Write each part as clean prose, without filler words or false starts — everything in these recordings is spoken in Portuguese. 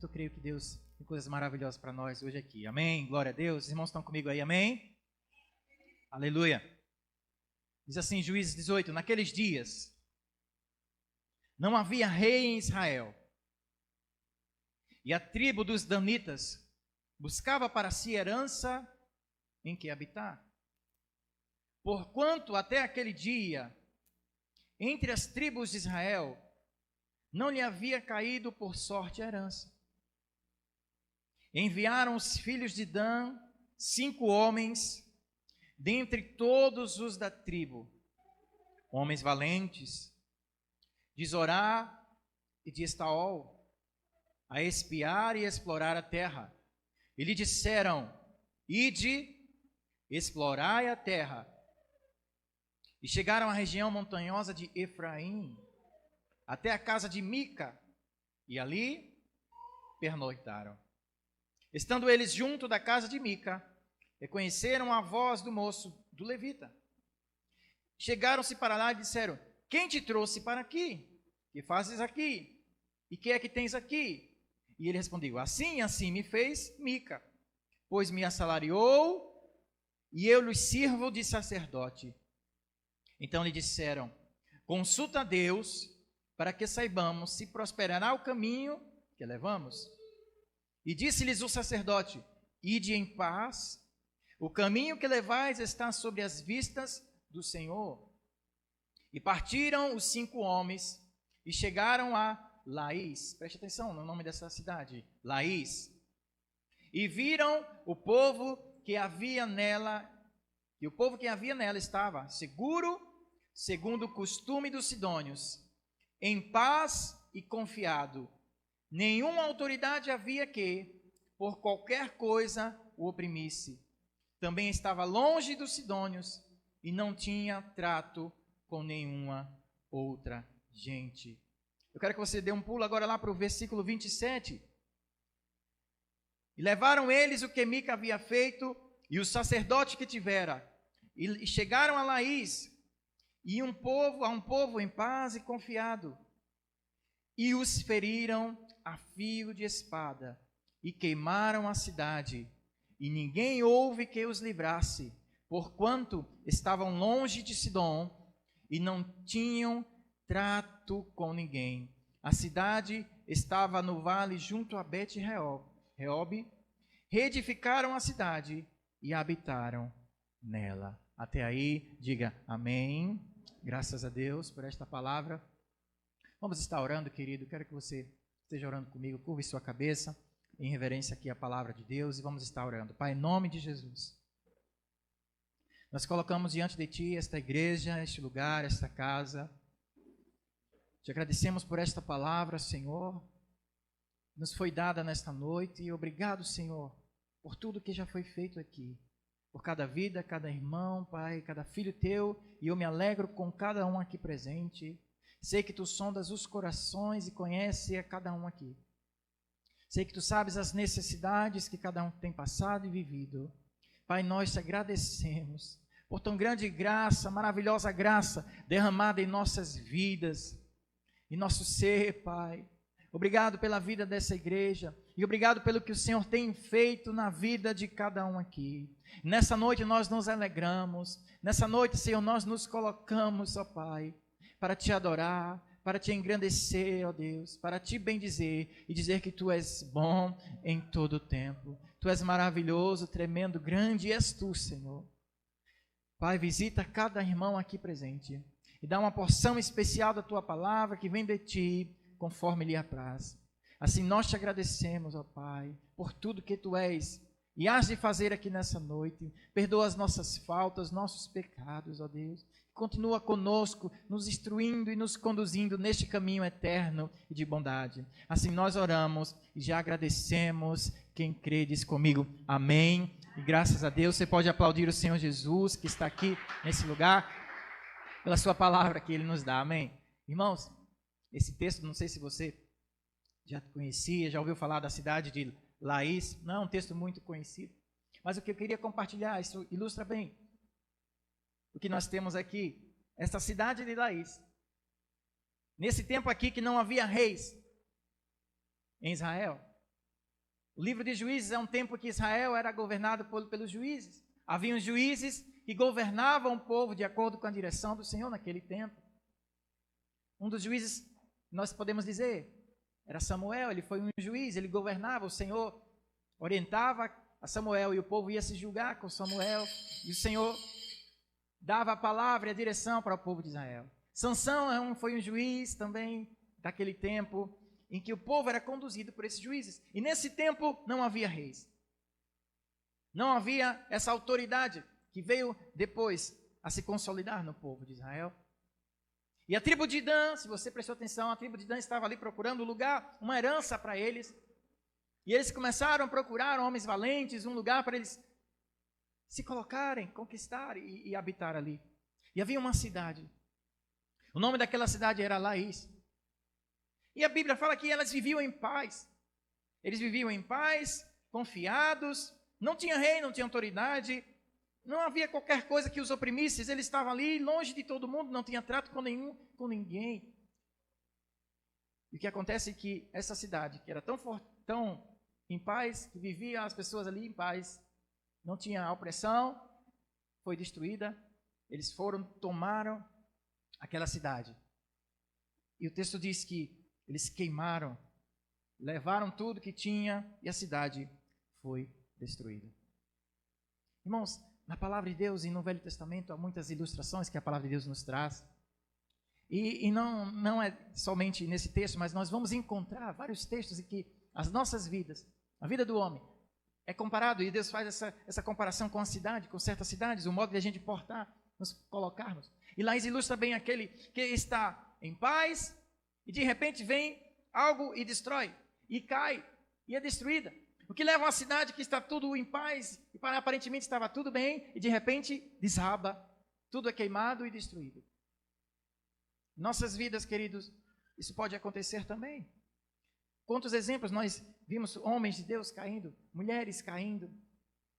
Eu creio que Deus tem coisas maravilhosas para nós hoje aqui. Amém? Glória a Deus. Os irmãos estão comigo aí, amém? Aleluia. Diz assim, Juízes 18, naqueles dias não havia rei em Israel, e a tribo dos danitas buscava para si herança em que habitar. Porquanto até aquele dia, entre as tribos de Israel, não lhe havia caído por sorte a herança. Enviaram os filhos de Dan 5 homens, dentre todos os da tribo, homens valentes, de Zorá e de Estaol, a espiar e explorar a terra. E lhe disseram, ide, explorai a terra. E chegaram à região montanhosa de Efraim, até a casa de Mica, e ali pernoitaram. Estando eles junto da casa de Mica, reconheceram a voz do moço, do levita. Chegaram-se para lá e disseram, quem te trouxe para aqui? Que fazes aqui? E que é que tens aqui? E ele respondeu, assim, assim me fez Mica, pois me assalariou, e eu lhe sirvo de sacerdote. Então lhe disseram, consulta a Deus, para que saibamos se prosperará o caminho que levamos. E disse-lhes o sacerdote, ide em paz, o caminho que levais está sobre as vistas do Senhor. E partiram os 5 homens, e chegaram a Laís, preste atenção no nome dessa cidade, Laís, e viram o povo que havia nela, e o povo que havia nela estava seguro, segundo o costume dos sidônios, em paz e confiado. Nenhuma autoridade havia que, por qualquer coisa, o oprimisse. Também estava longe dos sidônios e não tinha trato com nenhuma outra gente. Eu quero que você dê um pulo agora lá para o versículo 27. E levaram eles o que Mica havia feito e o sacerdote que tivera. E chegaram a Laís e a um povo em paz e confiado. E os feriram a fio de espada e queimaram a cidade. E ninguém houve que os livrasse, porquanto estavam longe de Sidom e não tinham trato com ninguém. A cidade estava no vale junto a Bet-Reob. Reedificaram a cidade e habitaram nela. Até aí, diga amém. Graças a Deus por esta palavra. Vamos estar orando, querido. Quero que você esteja orando comigo. Curve sua cabeça em reverência aqui à palavra de Deus e vamos estar orando. Pai, em nome de Jesus, nós colocamos diante de Ti esta igreja, este lugar, esta casa. Te agradecemos por esta palavra, Senhor, nos foi dada nesta noite, e obrigado, Senhor, por tudo que já foi feito aqui, por cada vida, cada irmão, Pai, cada filho Teu, e eu me alegro com cada um aqui presente. Sei que Tu sondas os corações e conheces a cada um aqui. Sei que Tu sabes as necessidades que cada um tem passado e vivido. Pai, nós Te agradecemos por tão grande graça, maravilhosa graça derramada em nossas vidas, em nosso ser, Pai. Obrigado pela vida dessa igreja e obrigado pelo que o Senhor tem feito na vida de cada um aqui. Nessa noite nós nos alegramos, nessa noite, Senhor, nós nos colocamos, ó Pai, para Te adorar, para Te engrandecer, ó Deus, para Te bendizer e dizer que Tu és bom em todo o tempo. Tu és maravilhoso, tremendo, grande és Tu, Senhor. Pai, visita cada irmão aqui presente e dá uma porção especial da Tua palavra que vem de Ti, conforme lhe apraz. Assim nós Te agradecemos, ó Pai, por tudo que Tu és e hás de fazer aqui nessa noite. Perdoa as nossas faltas, nossos pecados, ó Deus. Continua conosco, nos instruindo e nos conduzindo neste caminho eterno e de bondade. Assim nós oramos e já agradecemos. Quem crê diz comigo, amém. E graças a Deus, você pode aplaudir o Senhor Jesus, que está aqui nesse lugar, pela sua palavra que Ele nos dá, amém. Irmãos, esse texto, não sei se você já conhecia, já ouviu falar da cidade de Laís, não é um texto muito conhecido, mas o que eu queria compartilhar, isso ilustra bem o que nós temos aqui, essa cidade de Laís. Nesse tempo aqui que não havia reis em Israel, O livro de Juízes é um tempo que Israel era governado pelos juízes. Haviam juízes que governavam o povo de acordo com a direção do Senhor naquele tempo. Um dos juízes, nós podemos dizer, era Samuel. Ele foi um juiz, ele governava. O Senhor orientava a Samuel e o povo ia se julgar com Samuel. E o Senhor dava a palavra e a direção para o povo de Israel. Sansão foi um juiz também daquele tempo em que o povo era conduzido por esses juízes. E nesse tempo não havia reis. Não havia essa autoridade que veio depois a se consolidar no povo de Israel. E a tribo de Dan, se você prestou atenção, a tribo de Dan estava ali procurando um lugar, uma herança para eles. E eles começaram a procurar homens valentes, um lugar para eles se colocarem, conquistar e habitar ali. E havia uma cidade. O nome daquela cidade era Laís. E a Bíblia fala que elas viviam em paz. Eles viviam em paz, confiados, não tinha rei, não tinha autoridade, não havia qualquer coisa que os oprimisse. Eles estavam ali, longe de todo mundo, não tinha trato com ninguém. E o que acontece é que essa cidade, que era tão em paz, que viviam as pessoas ali em paz, não tinha opressão, foi destruída. Eles tomaram aquela cidade. E o texto diz que eles queimaram, levaram tudo que tinha e a cidade foi destruída. Irmãos, na palavra de Deus e no Velho Testamento há muitas ilustrações que a palavra de Deus nos traz. E não é somente nesse texto, mas nós vamos encontrar vários textos em que as nossas vidas, a vida do homem, é comparado, e Deus faz essa comparação com a cidade, com certas cidades, o modo de a gente portar, nos colocarmos. E Laís ilustra bem aquele que está em paz, e de repente vem algo e destrói, e cai, e é destruída. O que leva a uma cidade que está tudo em paz, e aparentemente estava tudo bem, e de repente desaba, tudo é queimado e destruído. Nossas vidas, queridos, isso pode acontecer também. Quantos exemplos nós vimos homens de Deus caindo, mulheres caindo.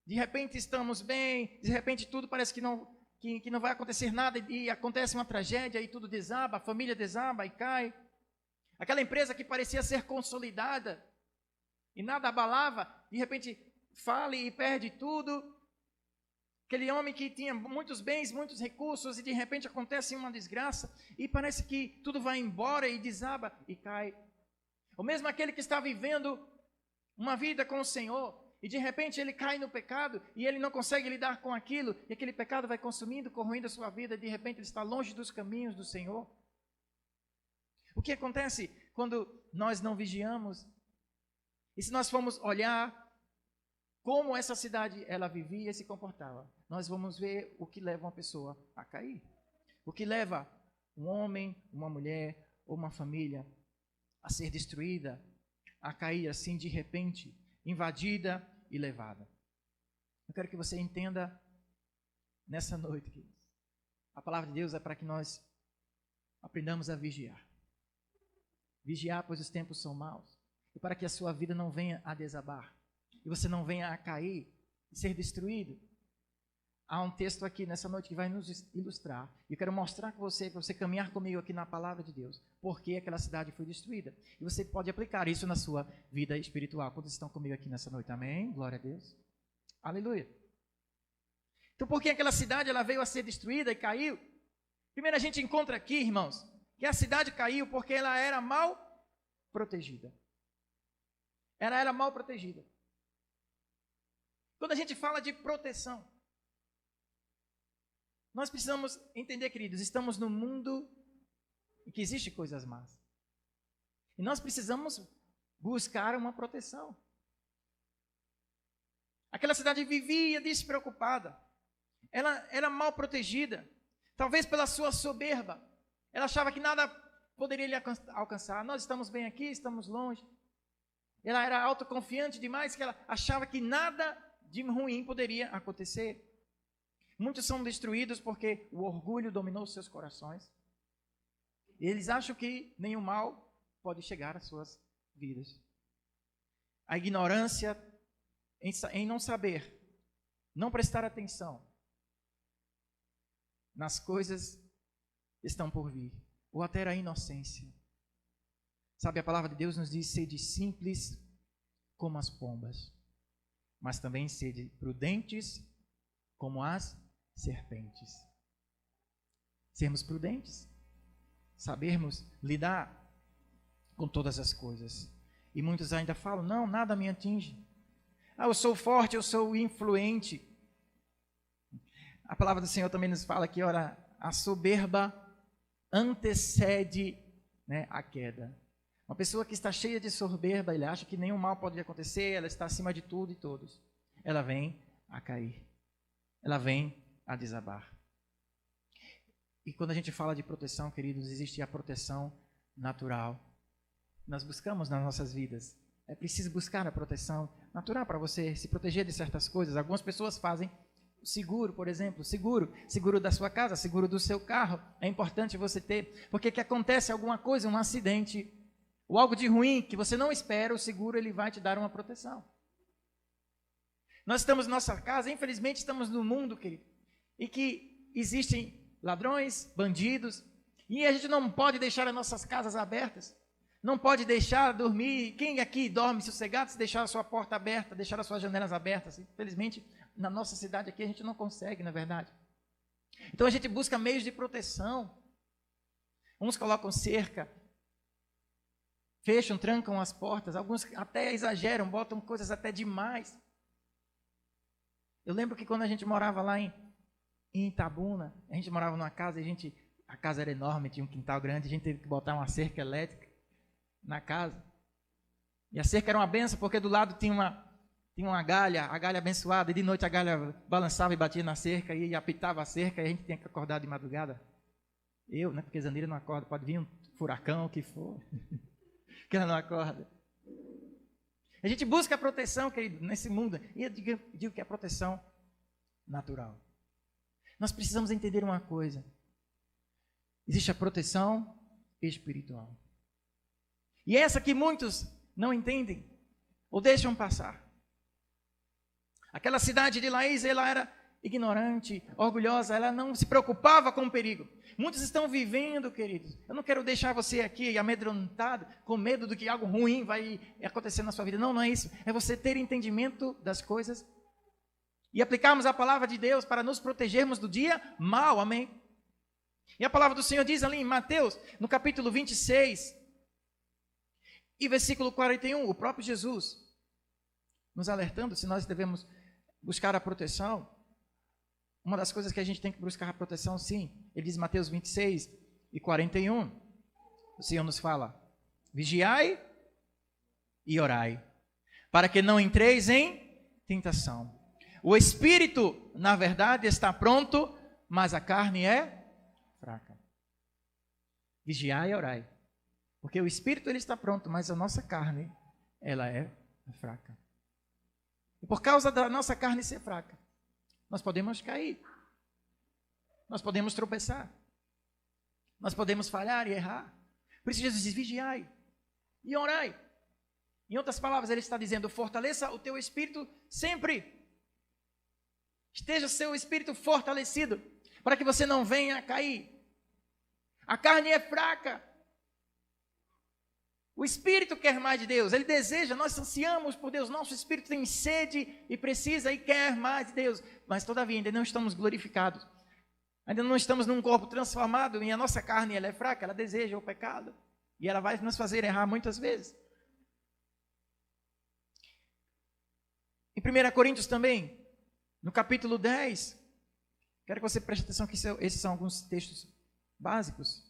De repente estamos bem, de repente tudo parece que não vai acontecer nada e acontece uma tragédia e tudo desaba, a família desaba e cai. Aquela empresa que parecia ser consolidada e nada abalava, de repente fale e perde tudo. Aquele homem que tinha muitos bens, muitos recursos e de repente acontece uma desgraça e parece que tudo vai embora e desaba e cai. Ou mesmo aquele que está vivendo uma vida com o Senhor e de repente ele cai no pecado e ele não consegue lidar com aquilo e aquele pecado vai consumindo, corroendo a sua vida e de repente ele está longe dos caminhos do Senhor. O que acontece quando nós não vigiamos? E se nós formos olhar como essa cidade ela vivia e se comportava, nós vamos ver o que leva uma pessoa a cair. O que leva um homem, uma mulher ou uma família a ser destruída, a cair assim de repente, invadida e levada. Eu quero que você entenda nessa noite, queridos. A palavra de Deus é para que nós aprendamos a vigiar. Vigiar, pois os tempos são maus. E para que a sua vida não venha a desabar. E você não venha a cair e ser destruído. Há um texto aqui nessa noite que vai nos ilustrar. E eu quero mostrar com você, para você caminhar comigo aqui na palavra de Deus, porque aquela cidade foi destruída. E você pode aplicar isso na sua vida espiritual. Quantos estão comigo aqui nessa noite? Amém? Glória a Deus. Aleluia. Então, por que aquela cidade ela veio a ser destruída e caiu? Primeiro a gente encontra aqui, irmãos, que a cidade caiu porque ela era mal protegida. Ela era mal protegida. Quando a gente fala de proteção, nós precisamos entender, queridos, estamos num mundo em que existem coisas más. E nós precisamos buscar uma proteção. Aquela cidade vivia despreocupada. Ela era mal protegida. Talvez pela sua soberba. Ela achava que nada poderia lhe alcançar. Nós estamos bem aqui, estamos longe. Ela era autoconfiante demais que ela achava que nada de ruim poderia acontecer. Muitos são destruídos porque o orgulho dominou seus corações. E eles acham que nenhum mal pode chegar às suas vidas. A ignorância em não saber, não prestar atenção nas coisas que estão por vir, ou até a inocência. Sabe, a palavra de Deus nos diz: sede simples como as pombas, mas também sede prudentes como as serpentes. Sermos prudentes, sabermos lidar com todas as coisas. E muitos ainda falam, não, nada me atinge. Eu sou forte, eu sou influente. A palavra do Senhor também nos fala que, ora, a soberba antecede, né, a queda. Uma pessoa que está cheia de soberba, ele acha que nenhum mal pode acontecer, ela está acima de tudo e todos. Ela vem a cair. Ela vem a desabar. E quando a gente fala de proteção, queridos, existe a proteção natural. Nós buscamos nas nossas vidas. É preciso buscar a proteção natural para você se proteger de certas coisas. Algumas pessoas fazem seguro, por exemplo, seguro da sua casa, seguro do seu carro. É importante você ter, porque que acontece alguma coisa, um acidente, ou algo de ruim que você não espera, o seguro ele vai te dar uma proteção. Nós estamos na nossa casa, infelizmente estamos no mundo, querido, e que existem ladrões, bandidos, e a gente não pode deixar as nossas casas abertas, não pode deixar dormir. Quem aqui dorme sossegado se deixar a sua porta aberta, deixar as suas janelas abertas? Infelizmente, na nossa cidade aqui a gente não consegue, na verdade. Então a gente busca meios de proteção. Uns colocam cerca, fecham, trancam as portas, alguns até exageram, botam coisas até demais. Eu lembro que quando a gente morava lá em Itabuna, a gente morava numa casa, a casa era enorme, tinha um quintal grande, a gente teve que botar uma cerca elétrica na casa. E a cerca era uma benção, porque do lado tinha uma galha, a galha abençoada, e de noite a galha balançava e batia na cerca, e apitava a cerca, e a gente tinha que acordar de madrugada. Eu, né, porque Zanira não acorda, pode vir um furacão, o que for, que ela não acorda. A gente busca a proteção, querido, nesse mundo, e eu digo que é a proteção natural. Nós precisamos entender uma coisa: existe a proteção espiritual. E essa que muitos não entendem ou deixam passar. Aquela cidade de Laís, ela era ignorante, orgulhosa, ela não se preocupava com o perigo. Muitos estão vivendo, queridos. Eu não quero deixar você aqui amedrontado, com medo de que algo ruim vai acontecer na sua vida. Não, não é isso. É você ter entendimento das coisas e aplicarmos a palavra de Deus para nos protegermos do dia mal. Amém? E a palavra do Senhor diz ali em Mateus, no capítulo 26, e versículo 41, o próprio Jesus nos alertando se nós devemos buscar a proteção. Uma das coisas que a gente tem que buscar a proteção, sim. Ele diz em Mateus 26 e 41, o Senhor nos fala: vigiai e orai, para que não entreis em tentação. O espírito, na verdade, está pronto, mas a carne é fraca. Vigiai e orai. Porque o espírito ele está pronto, mas a nossa carne, ela é fraca. E por causa da nossa carne ser fraca, nós podemos cair. Nós podemos tropeçar. Nós podemos falhar e errar. Por isso Jesus diz: vigiai e orai. Em outras palavras, ele está dizendo: fortaleça o teu espírito sempre. Esteja seu espírito fortalecido, para que você não venha a cair. A carne é fraca. O espírito quer mais de Deus, ele deseja, nós ansiamos por Deus, nosso espírito tem sede e precisa e quer mais de Deus, mas todavia ainda não estamos glorificados, ainda não estamos num corpo transformado, e a nossa carne ela é fraca, ela deseja o pecado, e ela vai nos fazer errar muitas vezes. Em 1 Coríntios também, no capítulo 10, quero que você preste atenção que esses são alguns textos básicos,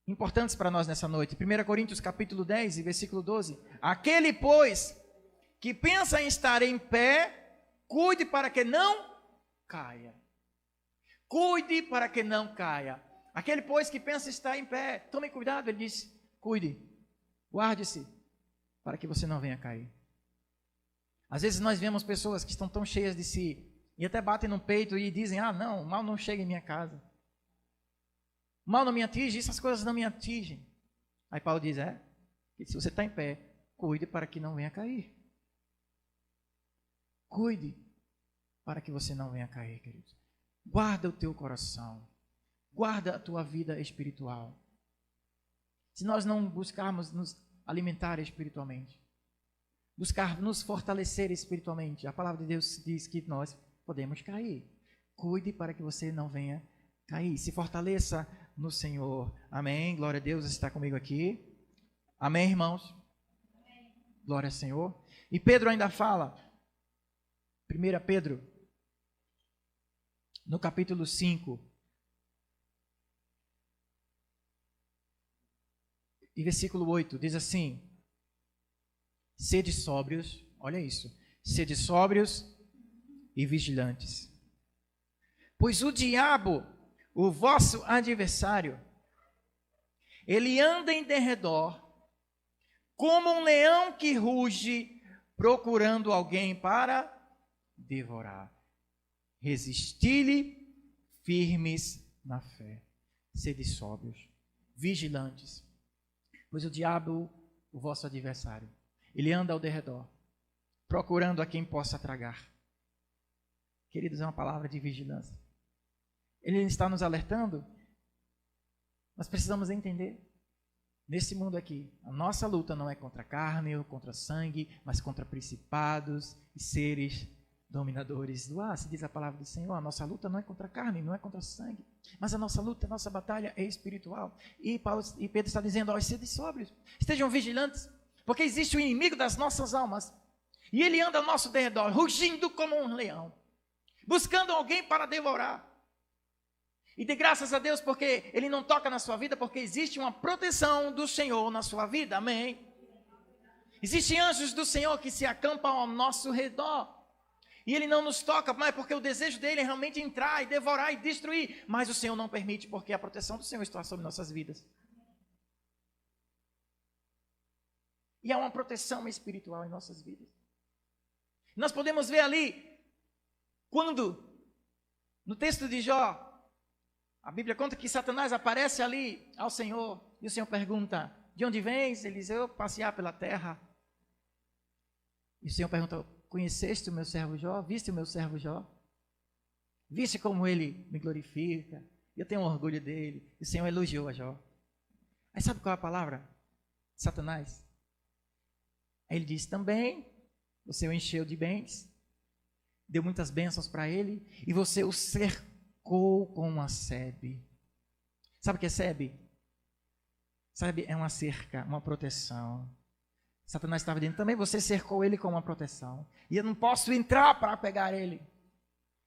importantes para nós nessa noite. 1 Coríntios capítulo 10 e versículo 12. Aquele, pois, que pensa em estar em pé, cuide para que não caia. Cuide para que não caia. Aquele, pois, que pensa estar em pé, tome cuidado, ele diz, cuide, guarde-se, para que você não venha cair. Às vezes nós vemos pessoas que estão tão cheias de si, e até batem no peito e dizem: ah, não, o mal não chega em minha casa. O mal não me atinge, essas coisas não me atingem. Aí Paulo diz: que se você está em pé, cuide para que não venha cair. Cuide para que você não venha cair, queridos. Guarda o teu coração. Guarda a tua vida espiritual. Se nós não buscarmos nos alimentar espiritualmente, buscar nos fortalecer espiritualmente. A palavra de Deus diz que nós podemos cair. Cuide para que você não venha cair. Se fortaleça no Senhor. Amém. Glória a Deus, está comigo aqui. Amém, irmãos? Glória ao Senhor. E Pedro ainda fala, 1 Pedro, no capítulo 5, e versículo 8, diz assim: sede sóbrios, olha isso, sede sóbrios e vigilantes. Pois o diabo, o vosso adversário, ele anda em derredor, como um leão que ruge, procurando alguém para devorar. Resisti-lhe firmes na fé. Sede sóbrios, vigilantes. Pois o diabo, o vosso adversário, ele anda ao derredor, procurando a quem possa tragar. Queridos, é uma palavra de vigilância. Ele está nos alertando. Nós precisamos entender. Nesse mundo aqui, a nossa luta não é contra a carne ou contra sangue, mas contra principados e seres dominadores do ar. Se diz a palavra do Senhor, a nossa luta não é contra a carne, não é contra o sangue, mas a nossa luta, a nossa batalha é espiritual. E Pedro está dizendo, ó, sede sóbrios, estejam vigilantes, porque existe o inimigo das nossas almas, e ele anda ao nosso derredor, rugindo como um leão, buscando alguém para devorar. E dê graças a Deus porque ele não toca na sua vida, porque existe uma proteção do Senhor na sua vida, amém? Existem anjos do Senhor que se acampam ao nosso redor. E ele não nos toca, mas porque o desejo dele é realmente entrar e devorar e destruir. Mas o Senhor não permite, porque a proteção do Senhor está sobre nossas vidas. E há uma proteção espiritual em nossas vidas. Nós podemos ver ali, quando, no texto de Jó, a Bíblia conta que Satanás aparece ali ao Senhor, e o Senhor pergunta, de onde vens? Ele diz, eu passear pela terra. E o Senhor pergunta, conheceste o meu servo Jó? Viste o meu servo Jó? Viste como ele me glorifica? Eu tenho orgulho dele. E o Senhor elogiou a Jó. Aí sabe qual é a palavra? Satanás. Aí ele diz, também, você o encheu de bens, deu muitas bênçãos para ele, e você o cercou com uma sebe. Sabe o que é sebe? Sabe, é uma cerca, uma proteção. Satanás estava dizendo, também você cercou ele com uma proteção. E eu não posso entrar para pegar ele.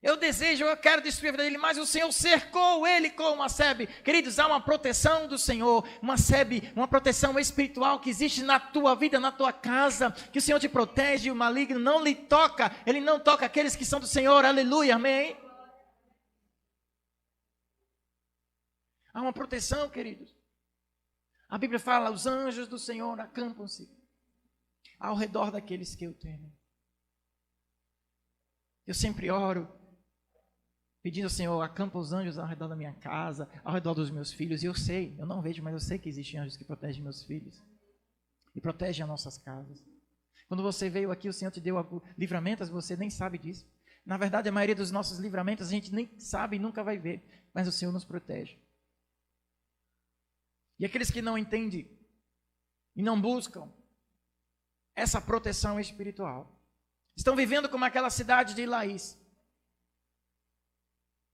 Eu desejo, eu quero destruir a vida dele, mas o Senhor cercou ele com uma sebe. Queridos, há uma proteção do Senhor, uma sebe, uma proteção espiritual que existe na tua vida, na tua casa, que o Senhor te protege, o maligno não lhe toca, ele não toca aqueles que são do Senhor, aleluia, amém? Há uma proteção, queridos. A Bíblia fala, os anjos do Senhor acampam-se ao redor daqueles que o temem. Eu sempre oro, pedindo ao Senhor, acampa os anjos ao redor da minha casa, ao redor dos meus filhos. E eu sei, eu não vejo, mas eu sei que existem anjos que protegem meus filhos. E protegem as nossas casas. Quando você veio aqui, o Senhor te deu livramentos, você nem sabe disso. Na verdade, a maioria dos nossos livramentos a gente nem sabe e nunca vai ver. Mas o Senhor nos protege. E aqueles que não entendem e não buscam essa proteção espiritual, estão vivendo como aquela cidade de Laís,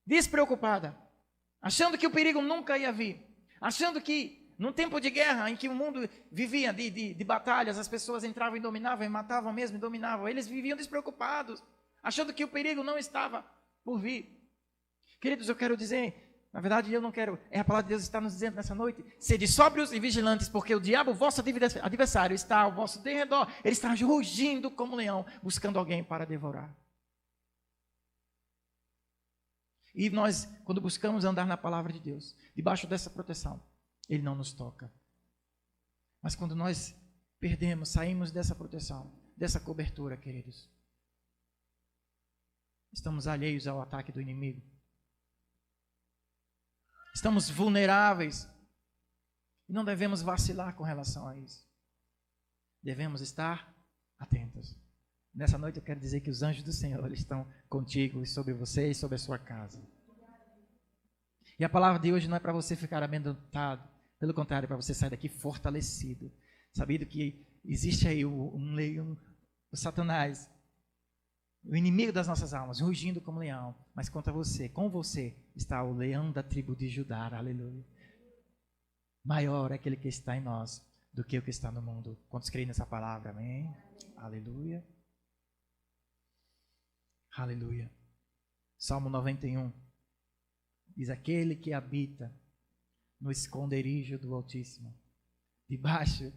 despreocupada, achando que o perigo nunca ia vir, achando que num tempo de guerra, em que o mundo vivia de batalhas, as pessoas entravam e dominavam, e matavam mesmo e dominavam, eles viviam despreocupados, achando que o perigo não estava por vir. Queridos, eu quero dizer, na verdade eu não quero, a palavra de Deus está nos dizendo nessa noite, sede sóbrios e vigilantes, porque o diabo, o vosso adversário, está ao vosso derredor, ele está rugindo como um leão, buscando alguém para devorar. E nós, quando buscamos andar na palavra de Deus, debaixo dessa proteção, ele não nos toca. Mas quando nós perdemos, saímos dessa proteção, dessa cobertura, queridos, estamos alheios ao ataque do inimigo. Estamos vulneráveis. E não devemos vacilar com relação a isso. Devemos estar atentos. Nessa noite eu quero dizer que os anjos do Senhor estão contigo e sobre você e sobre a sua casa. E a palavra de hoje não é para você ficar amedrontado. Pelo contrário, é para você sair daqui fortalecido. Sabido que existe aí um leão, o Satanás, o inimigo das nossas almas, rugindo como leão, mas contra você, com você, está o leão da tribo de Judá, aleluia. Maior é aquele que está em nós do que o que está no mundo. Quantos creem nessa palavra, amém? Aleluia. Aleluia. Salmo 91 diz: aquele que habita no esconderijo do Altíssimo, debaixo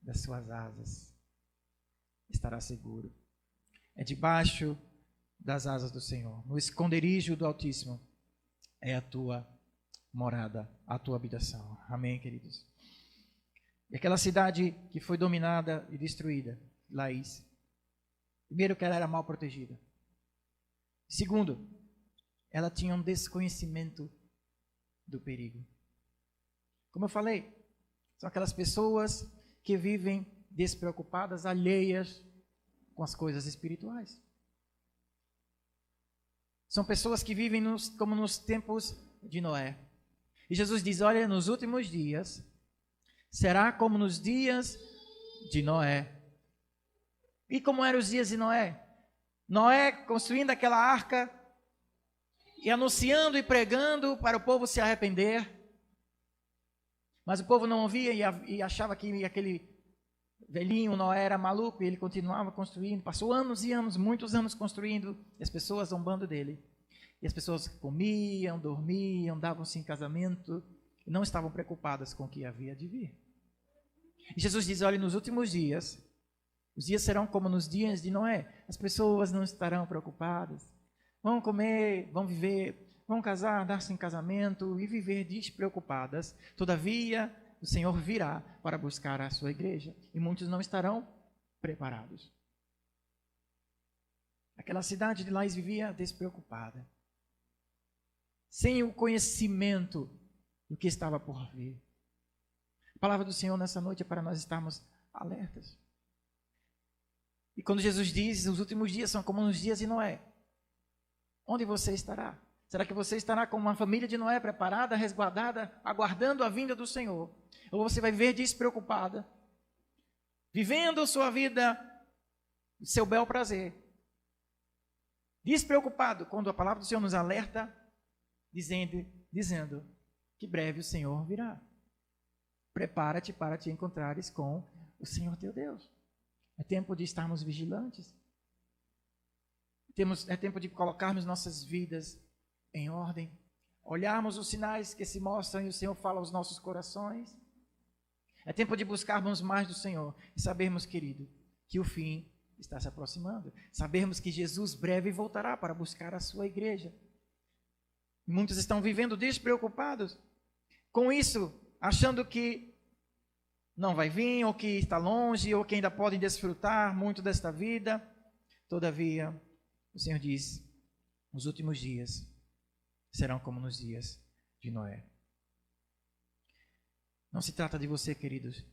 das suas asas, estará seguro. É debaixo das asas do Senhor, no esconderijo do Altíssimo, é a tua morada, a tua habitação. Amém, queridos? E aquela cidade que foi dominada e destruída, Laís, primeiro que ela era mal protegida. Segundo, ela tinha um desconhecimento do perigo. Como eu falei, são aquelas pessoas que vivem despreocupadas, alheias com as coisas espirituais. São pessoas que vivem como nos tempos de Noé. E Jesus diz: olha, nos últimos dias, será como nos dias de Noé. E como eram os dias de Noé? Noé construindo aquela arca e anunciando e pregando para o povo se arrepender. Mas o povo não ouvia e achava que aquele velhinho Noé era maluco, e ele continuava construindo. Passou anos e anos, muitos anos construindo, e as pessoas zombando dele. E as pessoas comiam, dormiam, davam-se em casamento, e não estavam preocupadas com o que havia de vir. E Jesus diz: olha, nos últimos dias, os dias serão como nos dias de Noé. As pessoas não estarão preocupadas. Vão comer, vão viver, vão casar, dar-se em casamento e viver despreocupadas. Todavia, o Senhor virá para buscar a sua igreja. E muitos não estarão preparados. Aquela cidade de Laís vivia despreocupada, sem o conhecimento do que estava por vir. A palavra do Senhor nessa noite é para nós estarmos alertas. E quando Jesus diz: os últimos dias são como nos dias de Noé, onde você estará? Será que você estará como uma família de Noé, preparada, resguardada, aguardando a vinda do Senhor? Ou você vai viver despreocupada, vivendo sua vida, seu bel prazer, despreocupado, quando a palavra do Senhor nos alerta, dizendo que breve o Senhor virá. Prepara-te para te encontrares com o Senhor teu Deus. É tempo de estarmos vigilantes. É tempo de colocarmos nossas vidas em ordem, olharmos os sinais que se mostram e o Senhor fala aos nossos corações. É tempo de buscarmos mais do Senhor e sabermos, querido, que o fim está se aproximando. Sabermos que Jesus breve voltará para buscar a sua igreja. E muitos estão vivendo despreocupados com isso, achando que não vai vir, ou que está longe, ou que ainda podem desfrutar muito desta vida. Todavia, o Senhor diz: os últimos dias serão como nos dias de Noé. Não se trata de você, queridos,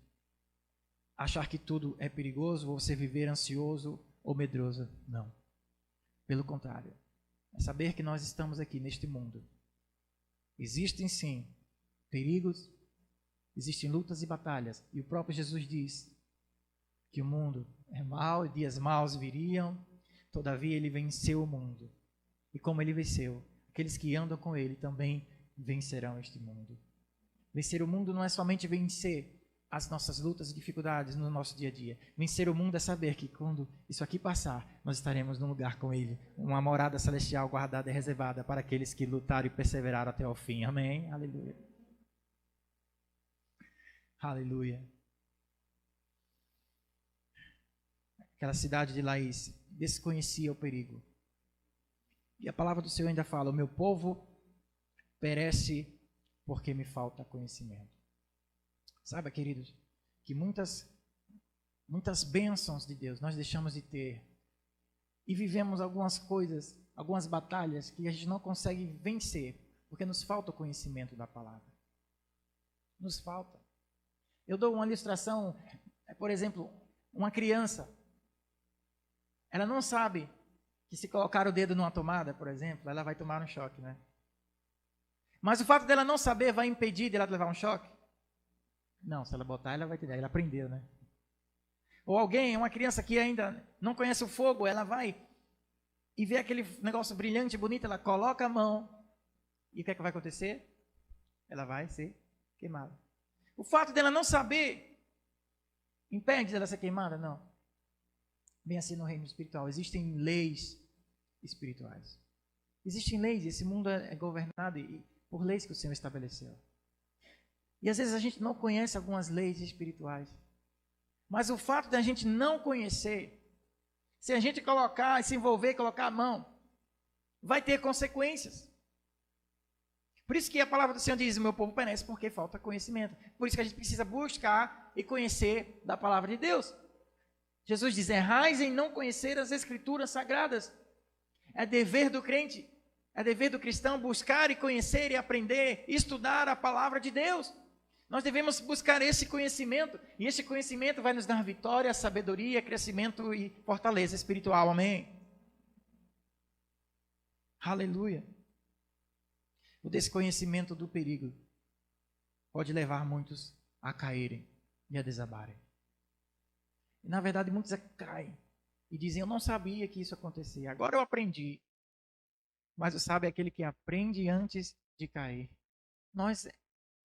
achar que tudo é perigoso, ou você viver ansioso ou medroso. Não. Pelo contrário. É saber que nós estamos aqui neste mundo. Existem sim perigos, existem lutas e batalhas. E o próprio Jesus diz que o mundo é mau e dias maus viriam. Todavia ele venceu o mundo. E como ele venceu, aqueles que andam com ele também vencerão este mundo. Vencer o mundo não é somente vencer as nossas lutas e dificuldades no nosso dia a dia. Vencer o mundo é saber que quando isso aqui passar, nós estaremos num lugar com ele, uma morada celestial guardada e reservada para aqueles que lutaram e perseveraram até o fim. Amém? Aleluia. Aleluia. Aquela cidade de Laís desconhecia o perigo. E a palavra do Senhor ainda fala: o meu povo perece porque me falta conhecimento. Saiba, queridos, que muitas bênçãos de Deus nós deixamos de ter e vivemos algumas coisas, algumas batalhas que a gente não consegue vencer porque nos falta o conhecimento da palavra. Nos falta. Eu dou uma ilustração, por exemplo, uma criança, ela não sabe que se colocar o dedo numa tomada, por exemplo, ela vai tomar um choque, né? Mas o fato dela não saber vai impedir dela de levar um choque? Não, se ela botar, ela vai ter. Ela aprendeu, né? Ou alguém, uma criança que ainda não conhece o fogo, ela vai e vê aquele negócio brilhante, bonito, ela coloca a mão. E o que é que vai acontecer? Ela vai ser queimada. O fato dela não saber impede dela ser queimada? Não. Bem assim no reino espiritual. Existem leis espirituais. Existem leis, esse mundo é governado por leis que o Senhor estabeleceu. E às vezes a gente não conhece algumas leis espirituais. Mas o fato da gente não conhecer, se a gente colocar, se envolver, colocar a mão, vai ter consequências. Por isso que a palavra do Senhor diz, o meu povo perece porque falta conhecimento. Por isso que a gente precisa buscar e conhecer da palavra de Deus. Jesus diz, errais em não conhecer as escrituras sagradas. É dever do crente, é dever do cristão buscar e conhecer e aprender, estudar a palavra de Deus. Nós devemos buscar esse conhecimento, e esse conhecimento vai nos dar vitória, sabedoria, crescimento e fortaleza espiritual. Amém? Aleluia. O desconhecimento do perigo pode levar muitos a caírem e a desabarem. E, na verdade, muitos caem e dizem, eu não sabia que isso acontecia, agora eu aprendi. Mas o sábio é aquele que aprende antes de cair. Nós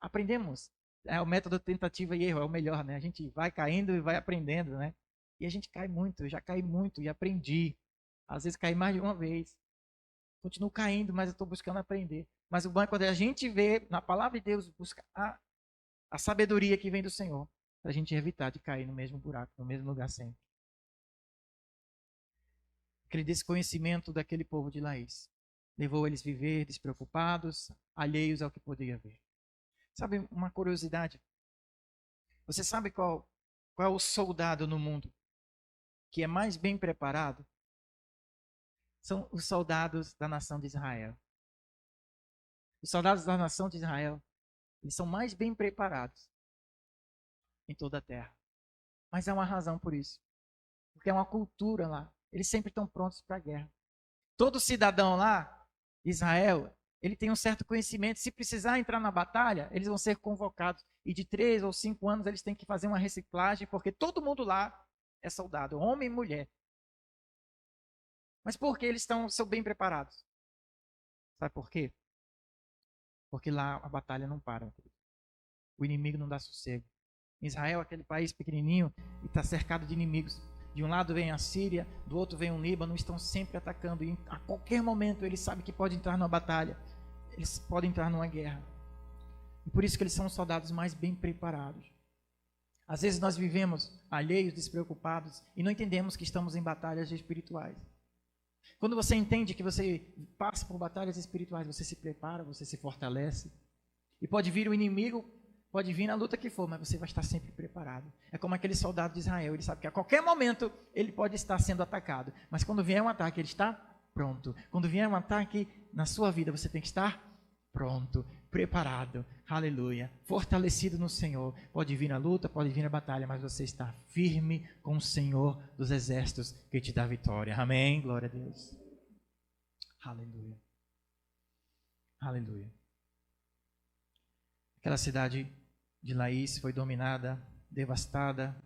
aprendemos. É o método tentativa e erro, é o melhor, né? A gente vai caindo e vai aprendendo, né? E a gente cai muito, eu já caí muito e aprendi. Às vezes caí mais de uma vez. Continuo caindo, mas eu estou buscando aprender. Mas o bom é quando a gente vê na palavra de Deus, busca a sabedoria que vem do Senhor, para a gente evitar de cair no mesmo buraco, no mesmo lugar sempre. Aquele desconhecimento daquele povo de Laís levou eles a viver despreocupados, alheios ao que poderia ver. Sabe uma curiosidade? Você sabe qual é o soldado no mundo que é mais bem preparado? São os soldados da nação de Israel. Os soldados da nação de Israel, eles são mais bem preparados em toda a terra. Mas há uma razão por isso. Porque é uma cultura lá. Eles sempre estão prontos para a guerra. Todo cidadão lá, Israel, ele tem um certo conhecimento. Se precisar entrar na batalha, eles vão ser convocados. E de 3 ou 5 anos eles têm que fazer uma reciclagem, porque todo mundo lá é soldado, homem e mulher. Mas por que eles são bem preparados? Sabe por quê? Porque lá a batalha não para. O inimigo não dá sossego. Israel, aquele país pequenininho, e está cercado de inimigos. De um lado vem a Síria, do outro vem o Líbano, estão sempre atacando. E a qualquer momento eles sabem que podem entrar numa batalha. Eles podem entrar numa guerra. E por isso que eles são os soldados mais bem preparados. Às vezes nós vivemos alheios, despreocupados, e não entendemos que estamos em batalhas espirituais. Quando você entende que você passa por batalhas espirituais, você se prepara, você se fortalece. E pode vir o inimigo, pode vir na luta que for, mas você vai estar sempre preparado. É como aquele soldado de Israel, ele sabe que a qualquer momento ele pode estar sendo atacado. Mas quando vier um ataque, ele está pronto. Quando vier um ataque na sua vida, você tem que estar pronto, preparado. Aleluia. Fortalecido no Senhor. Pode vir a luta, pode vir a batalha, mas você está firme com o Senhor dos exércitos que te dá vitória. Amém? Glória a Deus. Aleluia. Aleluia. Aquela cidade de Laís foi dominada, devastada,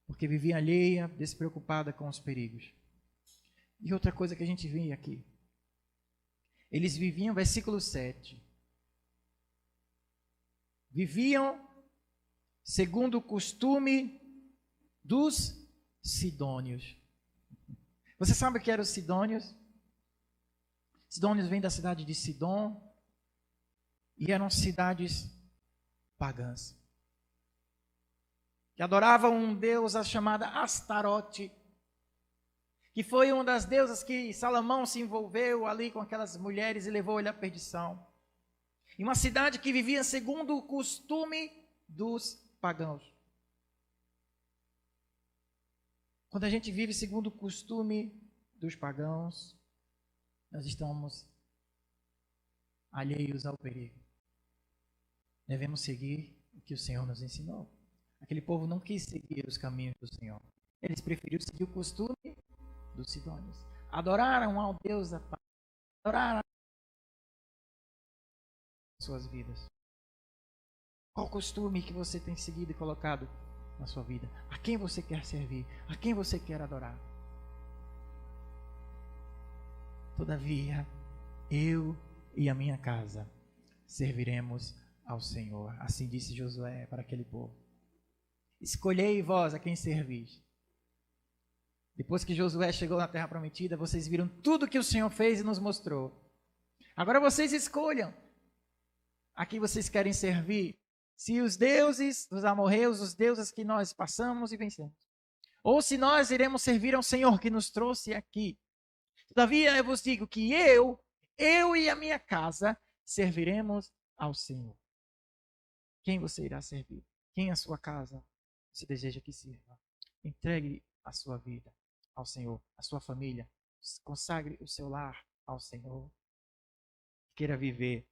porque vivia alheia, despreocupada com os perigos. E outra coisa que a gente vê aqui, eles viviam, versículo 7, viviam segundo o costume dos sidônios. Você sabe o que eram os sidônios? Sidônios vêm da cidade de Sidom e eram cidades pagãs, que adoravam um deus chamada Astarote, que foi uma das deusas que Salomão se envolveu ali com aquelas mulheres e levou ele à perdição. E uma cidade que vivia segundo o costume dos pagãos. Quando a gente vive segundo o costume dos pagãos, nós estamos alheios ao perigo. Devemos seguir o que o Senhor nos ensinou. Aquele povo não quis seguir os caminhos do Senhor. Eles preferiram seguir o costume dos sidônios. Adoraram ao Deus da paz. Adoraram suas vidas. Qual costume que você tem seguido e colocado na sua vida? A quem você quer servir? A quem você quer adorar? Todavia, eu e a minha casa serviremos ao Senhor. Assim disse Josué para aquele povo. Escolhei vós a quem servis. Depois que Josué chegou na terra prometida, vocês viram tudo que o Senhor fez e nos mostrou. Agora vocês escolham a quem vocês querem servir. Se os deuses dos amorreus, os deuses que nós passamos e vencemos. Ou se nós iremos servir ao Senhor que nos trouxe aqui. Todavia eu vos digo que eu e a minha casa serviremos ao Senhor. Quem você irá servir? Quem a sua casa você deseja que sirva? Entregue a sua vida ao Senhor, a sua família. Consagre o seu lar ao Senhor. Queira viver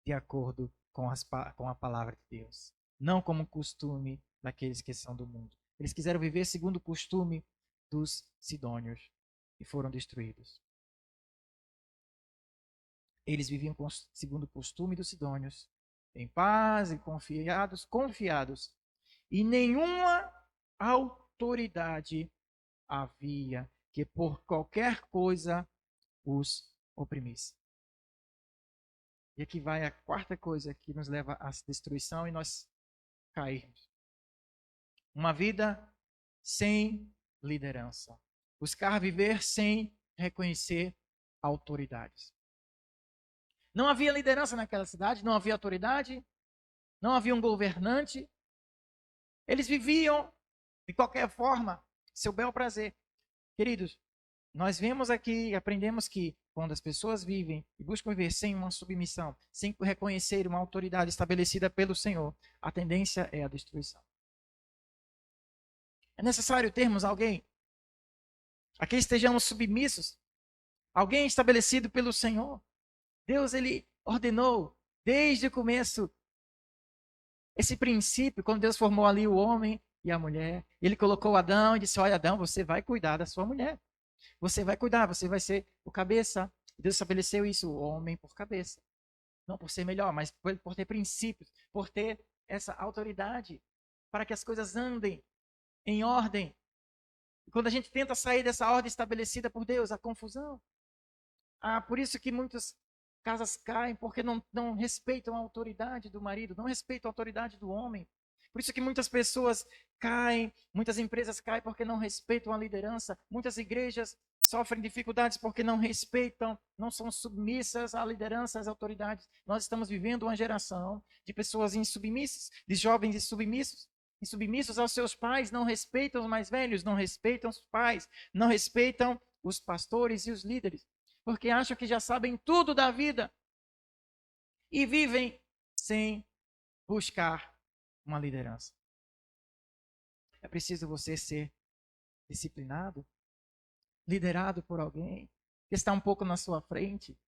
de acordo com a palavra de Deus. Não como costume daqueles que são do mundo. Eles quiseram viver segundo o costume dos sidônios e foram destruídos. Eles viviam segundo o costume dos sidônios, em paz e confiados. E nenhuma autoridade havia que por qualquer coisa os oprimisse. E aqui vai a quarta coisa que nos leva à destruição e nós cairmos. Uma vida sem liderança. Buscar viver sem reconhecer autoridades. Não havia liderança naquela cidade, não havia autoridade, não havia um governante. Eles viviam, de qualquer forma, seu bel prazer. Queridos, nós vemos aqui e aprendemos que quando as pessoas vivem e buscam viver sem uma submissão, sem reconhecer uma autoridade estabelecida pelo Senhor, a tendência é a destruição. É necessário termos alguém a quem estejamos submissos, alguém estabelecido pelo Senhor. Deus, ele ordenou desde o começo esse princípio, quando Deus formou ali o homem e a mulher. Ele colocou Adão e disse: olha, Adão, você vai cuidar da sua mulher. Você vai cuidar, você vai ser o cabeça. Deus estabeleceu isso, o homem por cabeça. Não por ser melhor, mas por ter princípios, por ter essa autoridade, para que as coisas andem em ordem. E quando a gente tenta sair dessa ordem estabelecida por Deus, a confusão. Por isso que muitas casas caem, porque não respeitam a autoridade do marido, não respeitam a autoridade do homem. Por isso que muitas pessoas caem, muitas empresas caem porque não respeitam a liderança, muitas igrejas sofrem dificuldades porque não respeitam, não são submissas à liderança, às autoridades. Nós estamos vivendo uma geração de pessoas insubmissas, de jovens insubmissos aos seus pais, não respeitam os mais velhos, não respeitam os pais, não respeitam os pastores e os líderes, porque acham que já sabem tudo da vida e vivem sem buscar uma liderança. É preciso você ser disciplinado, liderado por alguém que está um pouco na sua frente,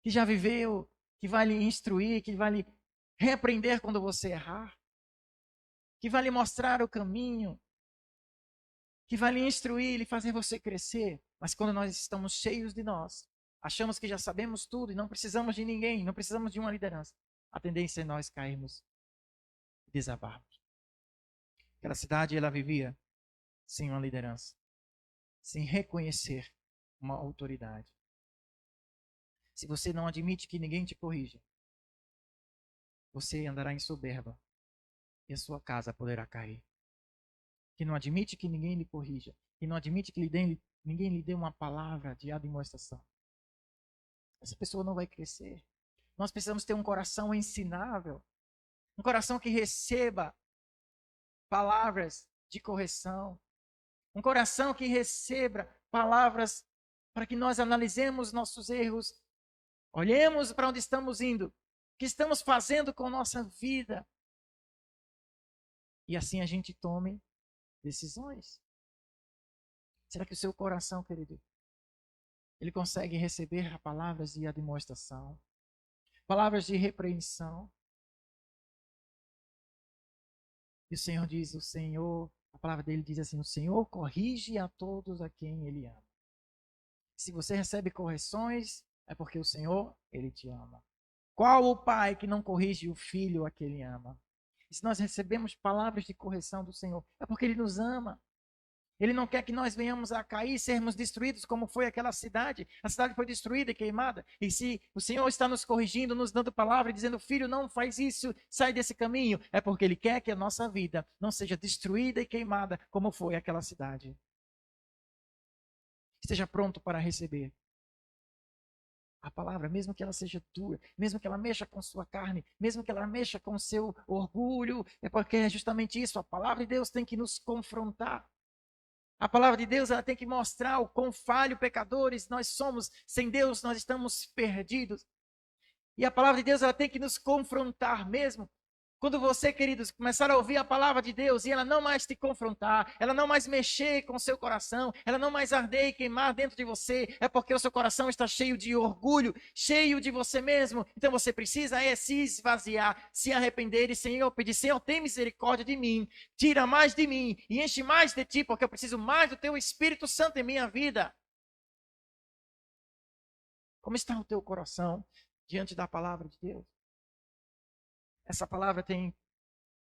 que já viveu, que vai lhe instruir, que vai lhe repreender quando você errar, que vai lhe mostrar o caminho, que vai lhe instruir, lhe fazer você crescer. Mas quando nós estamos cheios de nós, achamos que já sabemos tudo e não precisamos de ninguém, não precisamos de uma liderança, a tendência é nós cairmos e desabarmos. Aquela cidade, ela vivia sem uma liderança, sem reconhecer uma autoridade. Se você não admite que ninguém te corrija, você andará em soberba e a sua casa poderá cair. Que não admite que ninguém lhe corrija, que não admite que ninguém lhe dê uma palavra de admoestação, essa pessoa não vai crescer. Nós precisamos ter um coração ensinável, um coração que receba palavras de correção, um coração que receba palavras para que nós analisemos nossos erros, olhemos para onde estamos indo, o que estamos fazendo com nossa vida, e assim a gente tome decisões. Será que o seu coração, querido, ele consegue receber palavras de admoestação, palavras de repreensão? E o Senhor diz, a palavra dele diz assim, o Senhor corrige a todos a quem ele ama. Se você recebe correções, é porque o Senhor, ele te ama. Qual o pai que não corrige o filho a que ele ama? E se nós recebemos palavras de correção do Senhor, é porque Ele nos ama. Ele não quer que nós venhamos a cair, sermos destruídos como foi aquela cidade. A cidade foi destruída e queimada. E se o Senhor está nos corrigindo, nos dando palavra, dizendo, filho, não faz isso, sai desse caminho, é porque Ele quer que a nossa vida não seja destruída e queimada como foi aquela cidade. Esteja pronto para receber a palavra, mesmo que ela seja dura, mesmo que ela mexa com sua carne, mesmo que ela mexa com seu orgulho, é porque é justamente isso, a palavra de Deus tem que nos confrontar. A palavra de Deus ela tem que mostrar o quão falho, pecadores nós somos. Sem Deus nós estamos perdidos. E a palavra de Deus ela tem que nos confrontar mesmo. Quando você, queridos, começar a ouvir a palavra de Deus e ela não mais te confrontar, ela não mais mexer com o seu coração, ela não mais arder e queimar dentro de você, é porque o seu coração está cheio de orgulho, cheio de você mesmo. Então você precisa se esvaziar, se arrepender e Senhor pedir, Senhor, tem misericórdia de mim, tira mais de mim e enche mais de ti, porque eu preciso mais do teu Espírito Santo em minha vida. Como está o teu coração diante da palavra de Deus? Essa palavra tem,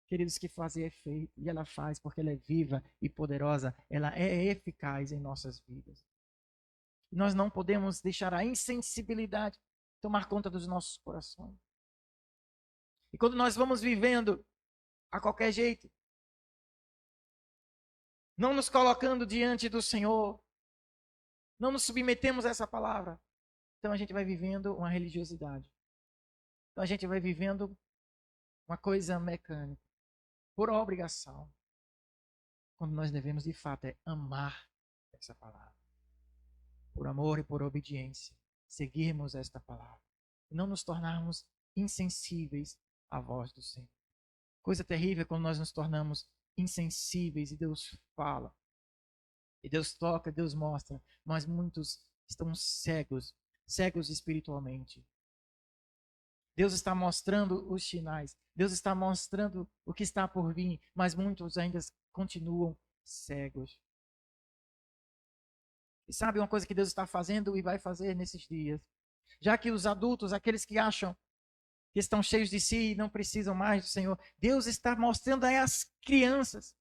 queridos, que fazer efeito. E ela faz porque ela é viva e poderosa. Ela é eficaz em nossas vidas. E nós não podemos deixar a insensibilidade tomar conta dos nossos corações. E quando nós vamos vivendo a qualquer jeito, não nos colocando diante do Senhor, não nos submetemos a essa palavra, então a gente vai vivendo uma religiosidade. Então a gente vai vivendo uma coisa mecânica, por obrigação. Quando nós devemos, de fato, é amar essa palavra. Por amor e por obediência, seguirmos esta palavra. E não nos tornarmos insensíveis à voz do Senhor. Coisa terrível é quando nós nos tornamos insensíveis e Deus fala. E Deus toca, Deus mostra. Mas muitos estão cegos, cegos espiritualmente. Deus está mostrando os sinais. Deus está mostrando o que está por vir, mas muitos ainda continuam cegos. E sabe uma coisa que Deus está fazendo e vai fazer nesses dias? Já que os adultos, aqueles que acham que estão cheios de si e não precisam mais do Senhor, Deus está mostrando aí às crianças.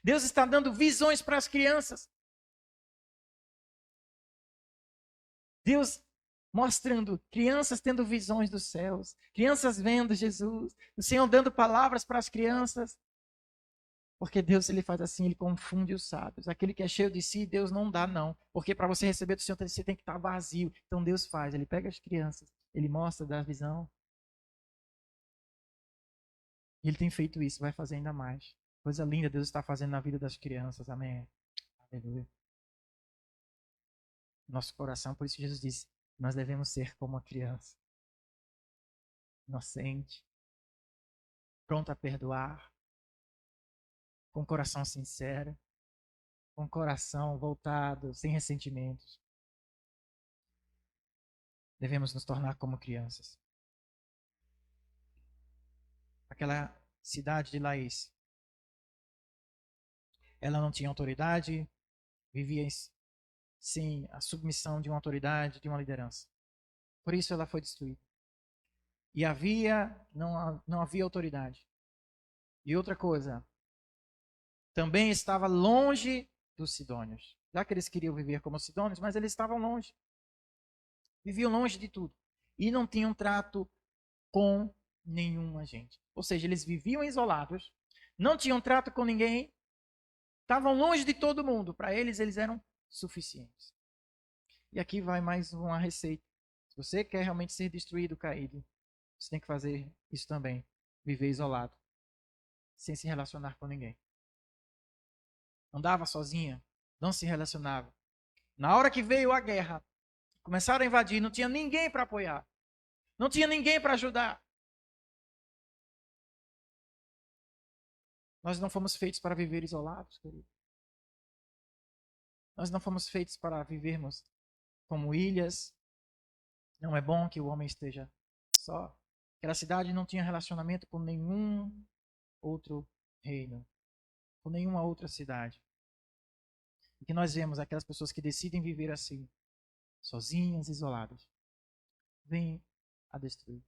Deus está dando visões para as crianças. Deus mostrando crianças tendo visões dos céus, crianças vendo Jesus, o Senhor dando palavras para as crianças. Porque Deus, ele faz assim, ele confunde os sábios. Aquele que é cheio de si, Deus não dá não. Porque para você receber do Senhor, você tem que estar vazio. Então Deus faz, ele pega as crianças, ele mostra, dá a visão. E ele tem feito isso, vai fazer ainda mais. Coisa linda Deus está fazendo na vida das crianças, amém. Aleluia. Nosso coração, por isso Jesus disse, nós devemos ser como a criança. Inocente, pronto a perdoar, com coração sincero, com coração voltado, sem ressentimentos. Devemos nos tornar como crianças. Aquela cidade de Laís, ela não tinha autoridade, vivia sem a submissão de uma autoridade, de uma liderança. Por isso ela foi destruída. E não havia autoridade. E outra coisa, também estava longe dos sidônios. Já que eles queriam viver como sidônios, mas eles estavam longe. Viviam longe de tudo. E não tinham trato com nenhuma gente. Ou seja, eles viviam isolados, não tinham trato com ninguém, estavam longe de todo mundo. Para eles, eles eram suficientes. E aqui vai mais uma receita. Se você quer realmente ser destruído, caído, você tem que fazer isso também. Viver isolado, sem se relacionar com ninguém. Andava sozinha, não se relacionava. Na hora que veio a guerra, começaram a invadir, não tinha ninguém para apoiar. Não tinha ninguém para ajudar. Nós não fomos feitos para viver isolados, querido. Nós não fomos feitos para vivermos como ilhas. Não é bom que o homem esteja só. Aquela cidade não tinha relacionamento com nenhum outro reino, com nenhuma outra cidade. O que nós vemos, aquelas pessoas que decidem viver assim, sozinhas, isoladas, vêm a destruir.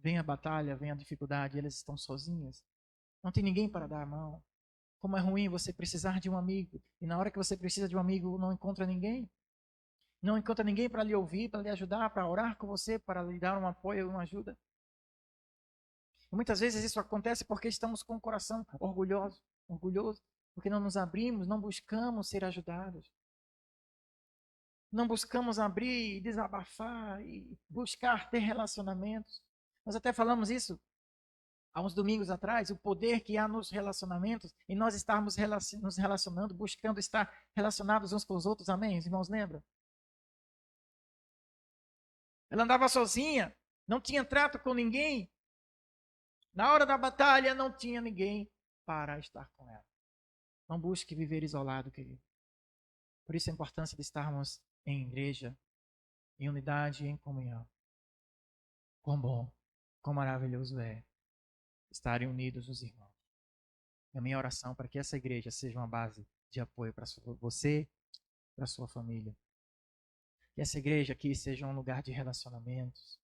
vem a batalha, vem a dificuldade, elas estão sozinhas. Não tem ninguém para dar a mão. Como é ruim você precisar de um amigo. E na hora que você precisa de um amigo, não encontra ninguém. Não encontra ninguém para lhe ouvir, para lhe ajudar, para orar com você, para lhe dar um apoio, uma ajuda. E muitas vezes isso acontece porque estamos com o coração orgulhoso, porque não nos abrimos, não buscamos ser ajudados. Não buscamos abrir, desabafar e buscar ter relacionamentos. Nós até falamos isso há uns domingos atrás, o poder que há nos relacionamentos e nós estarmos nos relacionando, buscando estar relacionados uns com os outros. Amém? Os irmãos lembram? Ela andava sozinha, não tinha trato com ninguém. Na hora da batalha, não tinha ninguém para estar com ela. Não busque viver isolado, querido. Por isso a importância de estarmos em igreja, em unidade e em comunhão. Quão bom, quão maravilhoso é estarem unidos os irmãos. É a minha oração para que essa igreja seja uma base de apoio para você, para sua família. Que essa igreja aqui seja um lugar de relacionamentos,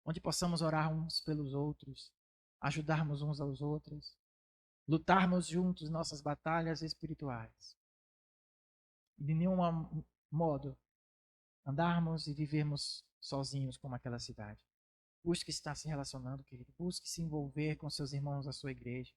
onde possamos orar uns pelos outros, ajudarmos uns aos outros, lutarmos juntos nossas batalhas espirituais. E de nenhum modo andarmos e vivermos sozinhos como aquela cidade. Busque estar se relacionando, querido. Busque se envolver com seus irmãos da sua igreja.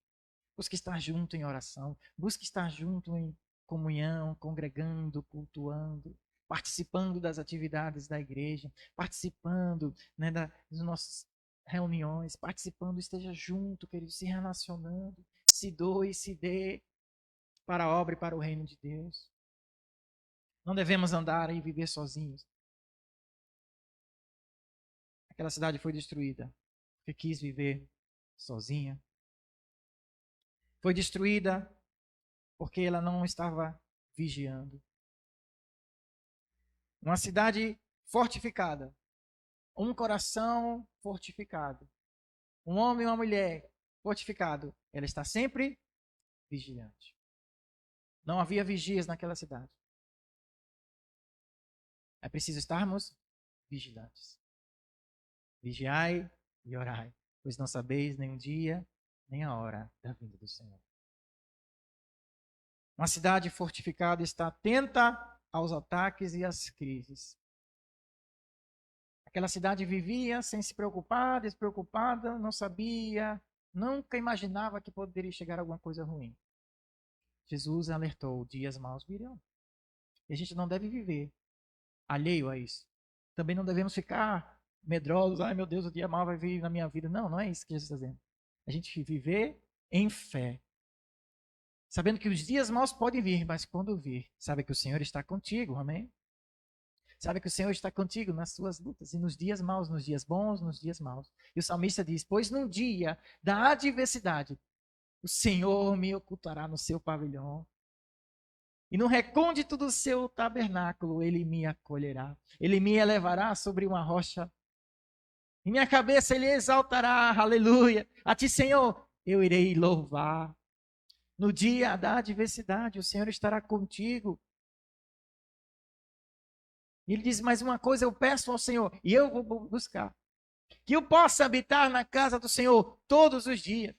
Busque estar junto em oração. Busque estar junto em comunhão, congregando, cultuando, participando das atividades da igreja, participando, né, das nossas reuniões, participando, esteja junto, querido, se relacionando, se doe, se dê para a obra e para o reino de Deus. Não devemos andar e viver sozinhos. Aquela cidade foi destruída porque quis viver sozinha. Foi destruída porque ela não estava vigiando. Uma cidade fortificada, um coração fortificado, um homem e uma mulher fortificado, ela está sempre vigilante. Não havia vigias naquela cidade. É preciso estarmos vigilantes. Vigiai e orai, pois não sabeis nem o dia, nem a hora da vinda do Senhor. Uma cidade fortificada está atenta aos ataques e às crises. Aquela cidade vivia sem se preocupar, despreocupada, não sabia, nunca imaginava que poderia chegar alguma coisa ruim. Jesus alertou: dias maus virão. E a gente não deve viver alheio a isso. Também não devemos ficar medrosos: ai meu Deus, o dia mau vai vir na minha vida. Não, não é isso que Jesus está dizendo. A gente viver em fé, sabendo que os dias maus podem vir, mas quando vir, sabe que o Senhor está contigo, amém? Sabe que o Senhor está contigo nas suas lutas e nos dias maus, nos dias bons, nos dias maus. E o salmista diz: pois no dia da adversidade, o Senhor me ocultará no seu pavilhão. E no recôndito do seu tabernáculo, ele me acolherá. Ele me elevará sobre uma rocha. Em minha cabeça ele exaltará, aleluia. A ti, Senhor, eu irei louvar. No dia da adversidade, o Senhor estará contigo. E ele diz: mais uma coisa eu peço ao Senhor, e eu vou buscar. Que eu possa habitar na casa do Senhor todos os dias,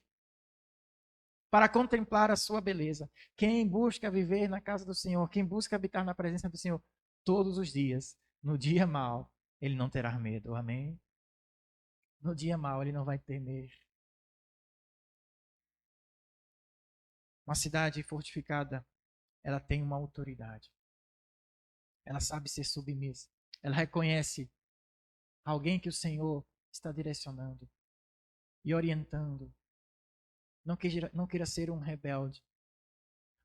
para contemplar a sua beleza. Quem busca viver na casa do Senhor, quem busca habitar na presença do Senhor todos os dias, no dia mau, ele não terá medo, amém? No dia mau, ele não vai ter medo. Uma cidade fortificada, ela tem uma autoridade. Ela sabe ser submissa. Ela reconhece alguém que o Senhor está direcionando e orientando. Não queira ser um rebelde.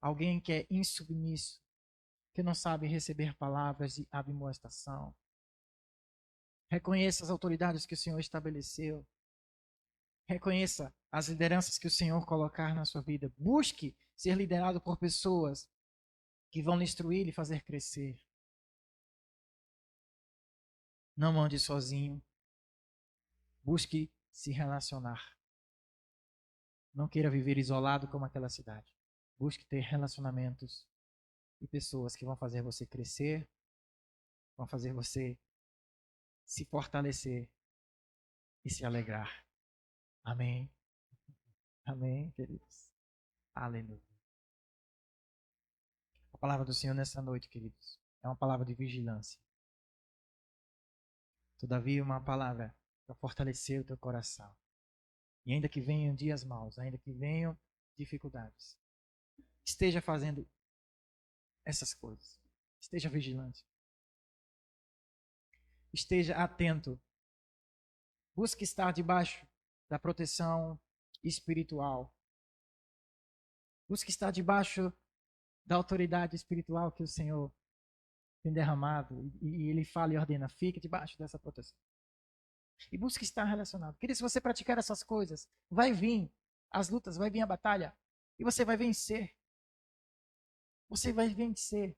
Alguém que é insubmisso, que não sabe receber palavras de admoestação. Reconheça as autoridades que o Senhor estabeleceu. Reconheça as lideranças que o Senhor colocar na sua vida. Busque ser liderado por pessoas que vão lhe instruir e fazer crescer. Não ande sozinho. Busque se relacionar. Não queira viver isolado como aquela cidade. Busque ter relacionamentos e pessoas que vão fazer você crescer, vão fazer você se fortalecer e se alegrar. Amém. Amém, queridos. Aleluia. A palavra do Senhor nessa noite, queridos, é uma palavra de vigilância. Todavia, uma palavra para fortalecer o teu coração. E ainda que venham dias maus, ainda que venham dificuldades, esteja fazendo essas coisas. Esteja vigilante. Esteja atento. Busque estar debaixo da proteção espiritual. Busque estar debaixo da autoridade espiritual que o Senhor tem derramado. E Ele fala e ordena, fique debaixo dessa proteção. E busque estar relacionado. Querido, se você praticar essas coisas, vai vir as lutas, vai vir a batalha. E você vai vencer. Você vai vencer.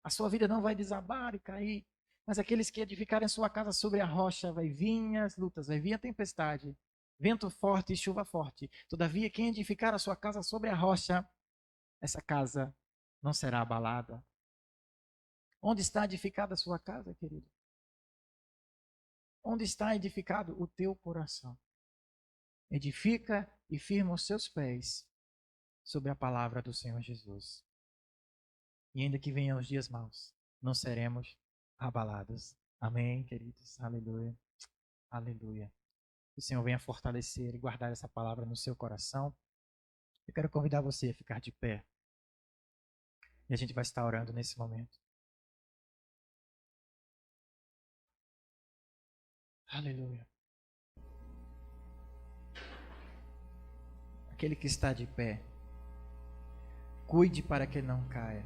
A sua vida não vai desabar e cair. Mas aqueles que edificarem sua casa sobre a rocha, vai vir as lutas, vai vir a tempestade, vento forte e chuva forte. Todavia, quem edificar a sua casa sobre a rocha, essa casa não será abalada. Onde está edificada a sua casa, querido? Onde está edificado o teu coração? Edifica e firma os seus pés sobre a palavra do Senhor Jesus. E ainda que venham os dias maus, não seremos abalados. Amém, queridos? Aleluia. Aleluia. Que o Senhor venha fortalecer e guardar essa palavra no seu coração. Eu quero convidar você a ficar de pé. E a gente vai estar orando nesse momento. Aleluia. Aquele que está de pé, cuide para que não caia.